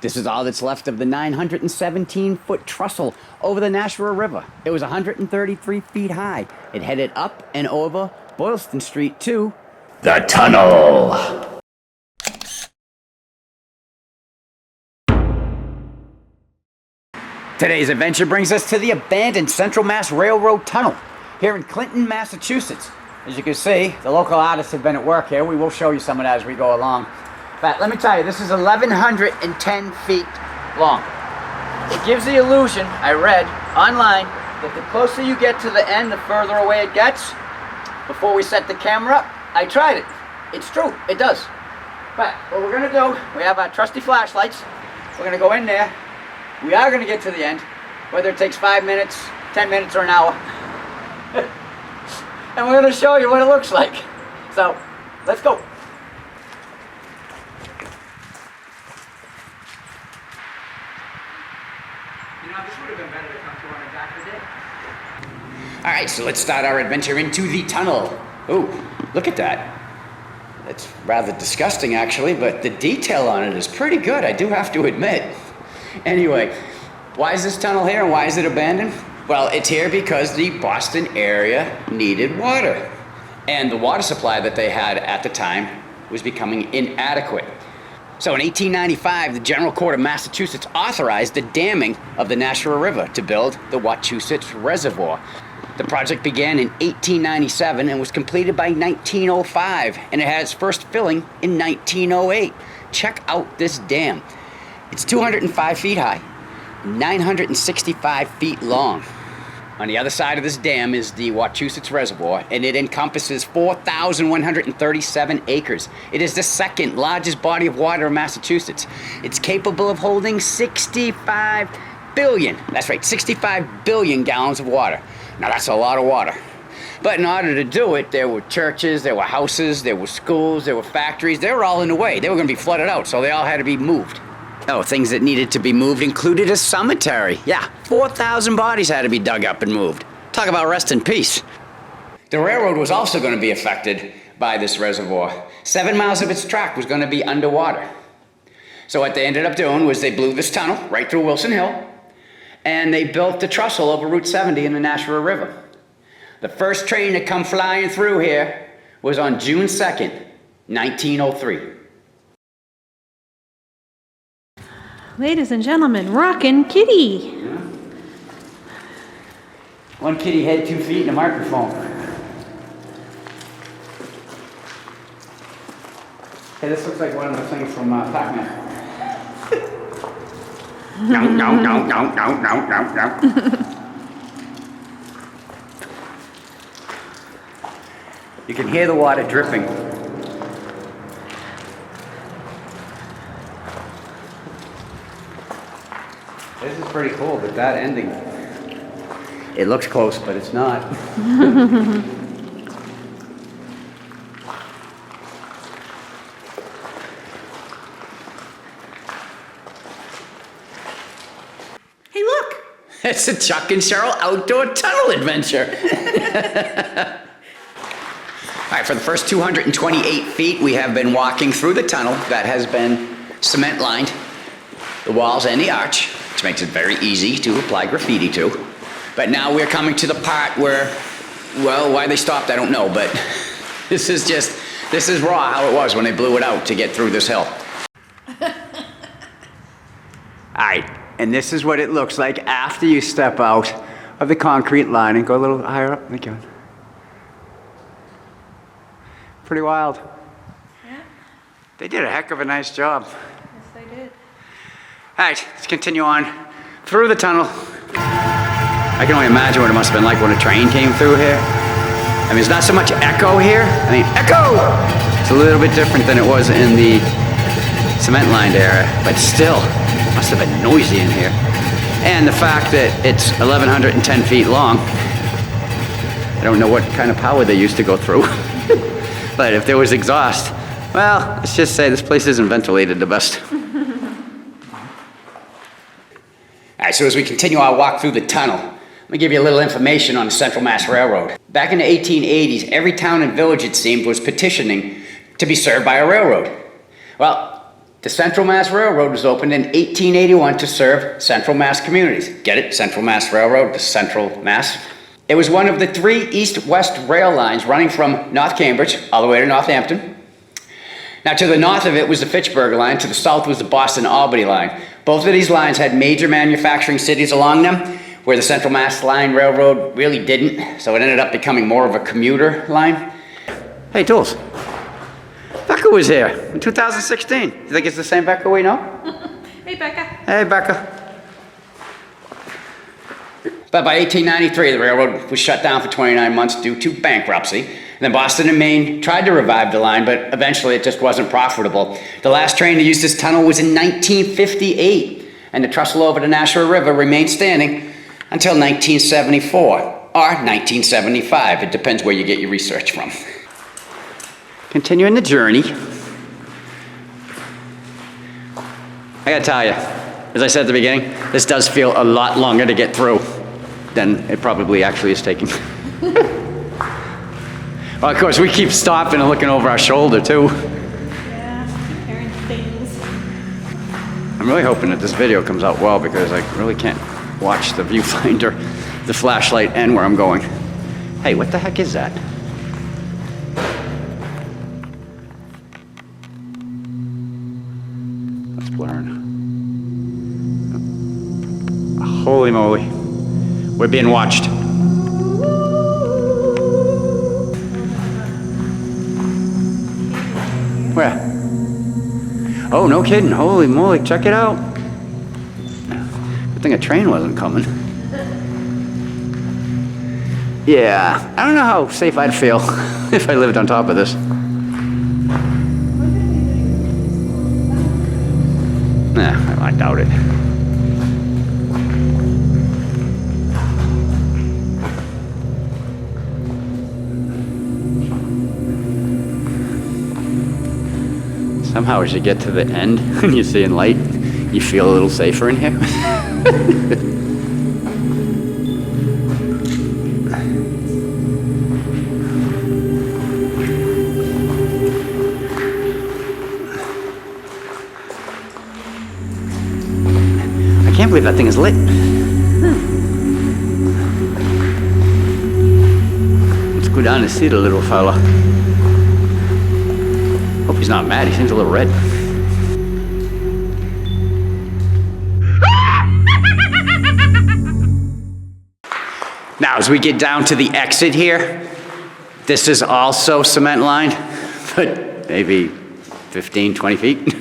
This is all that's left of the 917-foot trestle over the Nashua River. It was 133 feet high. It headed up and over Boylston Street to the tunnel. Today's adventure brings us to the abandoned Central Mass Railroad Tunnel here in Clinton, Massachusetts. As you can see, the local artists have been at work here. We will show you some of that as we go along. But let me tell you, this is 1,110 feet long. It gives the illusion, I read online, that the closer you get to the end, the further away it gets. Before we set the camera up, I tried it. It's true, it does. But what we're gonna do, we have our trusty flashlights. We're gonna go in there. We are gonna get to the end, whether it takes 5 minutes, 10 minutes, or an hour. And we're gonna show you what it looks like. So, let's go. This would have been better to come to on a darker day. All right, so let's start our adventure into the tunnel. Oh, look at that. It's rather disgusting, actually, but the detail on it is pretty good, I do have to admit. Anyway, why is this tunnel here and why is it abandoned? Well, it's here because the Boston area needed water. And the water supply that they had at the time was becoming inadequate. So in 1895, the General Court of Massachusetts authorized the damming of the Nashua River to build the Wachusett Reservoir. The project began in 1897 and was completed by 1905, and it had its first filling in 1908. Check out this dam. It's 205 feet high, 965 feet long. On the other side of this dam is the Wachusett Reservoir, and it encompasses 4,137 acres. It is the second largest body of water in Massachusetts. It's capable of holding 65 billion, that's right, 65 billion gallons of water. Now that's a lot of water. But in order to do it, there were churches, there were houses, there were schools, there were factories. They were all in the way. They were going to be flooded out, so they all had to be moved. Oh, things that needed to be moved included a cemetery. Yeah, 4,000 bodies had to be dug up and moved. Talk about rest in peace. The railroad was also going to be affected by this reservoir. 7 miles of its track was going to be underwater. So what they ended up doing was they blew this tunnel right through Wilson Hill, and they built the trestle over Route 70 in the Nashua River. The first train to come flying through here was on June 2nd, 1903. Ladies and gentlemen, Rockin' Kitty. Yeah. One kitty head, 2 feet, and a microphone. Hey, this looks like one of the things from Pac-Man. No. You can hear the water dripping. This is pretty cool, but that ending, it looks close, but it's not. Hey, look! It's a Chuck and Cheryl outdoor tunnel adventure. All right, for the first 228 feet, we have been walking through the tunnel that has been cement lined, the walls and the arch, which makes it very easy to apply graffiti to. But now we're coming to the part where, well, why they stopped, I don't know, but this is raw how it was when they blew it out to get through this hill. All right, and this is what it looks like after you step out of the concrete line and go a little higher up. Thank you. Pretty wild. Yeah. They did a heck of a nice job. Yes, they did. All right, let's continue on through the tunnel. I can only imagine what it must have been like when a train came through here. I mean, there's not so much echo here. I mean, echo! It's a little bit different than it was in the cement-lined era, but still, it must have been noisy in here. And the fact that it's 1,110 feet long, I don't know what kind of power they used to go through. But if there was exhaust, well, let's just say this place isn't ventilated the best. All right, so as we continue our walk through the tunnel, let me give you a little information on the Central Mass Railroad. Back in the 1880s, every town and village, it seemed, was petitioning to be served by a railroad. Well, The Central Mass Railroad was opened in 1881 to serve Central Mass communities. Get it? Central Mass Railroad, the Central Mass. It was one of the 3 east-west rail lines running from North Cambridge all the way to Northampton. Now, to the north of it was the Fitchburg line, to the south was the Boston-Albany line. Both of these lines had major manufacturing cities along them, where the Central Mass Line Railroad really didn't, so it ended up becoming more of a commuter line. Hey, Tools. Becca was here in 2016. You think it's the same Becca we know? Hey, Becca. Hey, Becca. But by 1893, the railroad was shut down for 29 months due to bankruptcy. And then Boston and Maine tried to revive the line, but eventually it just wasn't profitable. The last train to use this tunnel was in 1958, and the trestle over the Nashua River remained standing until 1974, or 1975. It depends where you get your research from. Continuing the journey. I gotta tell you, as I said at the beginning, this does feel a lot longer to get through than it probably actually is taking. Well, of course, we keep stopping and looking over our shoulder, too. Yeah, comparing things. I'm really hoping that this video comes out well because I really can't watch the viewfinder, the flashlight, and where I'm going. Hey, what the heck is that? That's blurring. Holy moly. We're being watched. Where? Oh, no kidding. Holy moly, check it out. Good thing a train wasn't coming. Yeah, I don't know how safe I'd feel if I lived on top of this. Nah, I doubt it. Somehow as you get to the end and you're seeing light, you feel a little safer in here. I can't believe that thing is lit. Let's go down and see the little fella. Hope he's not mad. He seems a little red. Now, as we get down to the exit here, this is also cement lined, but maybe 15, 20 feet.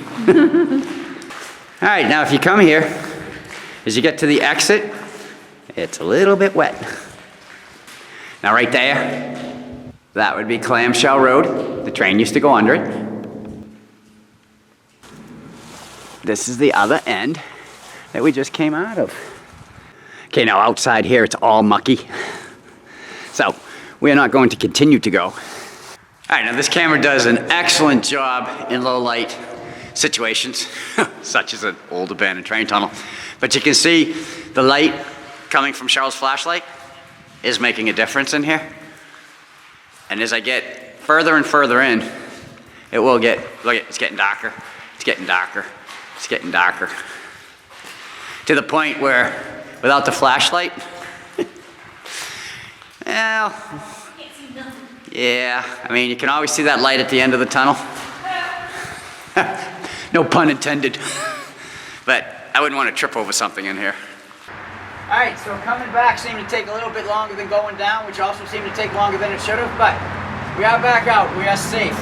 All right, now if you come here, as you get to the exit, it's a little bit wet. Now right there, that would be Clamshell Road. The train used to go under it. This is the other end that we just came out of. Okay, now outside here, it's all mucky. So, we're not going to continue to go. All right, now this camera does an excellent job in low light situations, such as an old abandoned train tunnel. But you can see the light coming from Cheryl's flashlight is making a difference in here. And as I get further and further in, it will get, look, it's getting darker, it's getting darker. It's getting darker. To the point where, without the flashlight, well, yeah, I mean, you can always see that light at the end of the tunnel. No pun intended. But I wouldn't want to trip over something in here. All right, so coming back seemed to take a little bit longer than going down, which also seemed to take longer than it should have, but we are back out. We are safe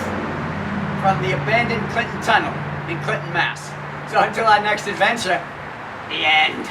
from the abandoned Clinton Tunnel in Clinton, Mass. So until our next adventure, the end.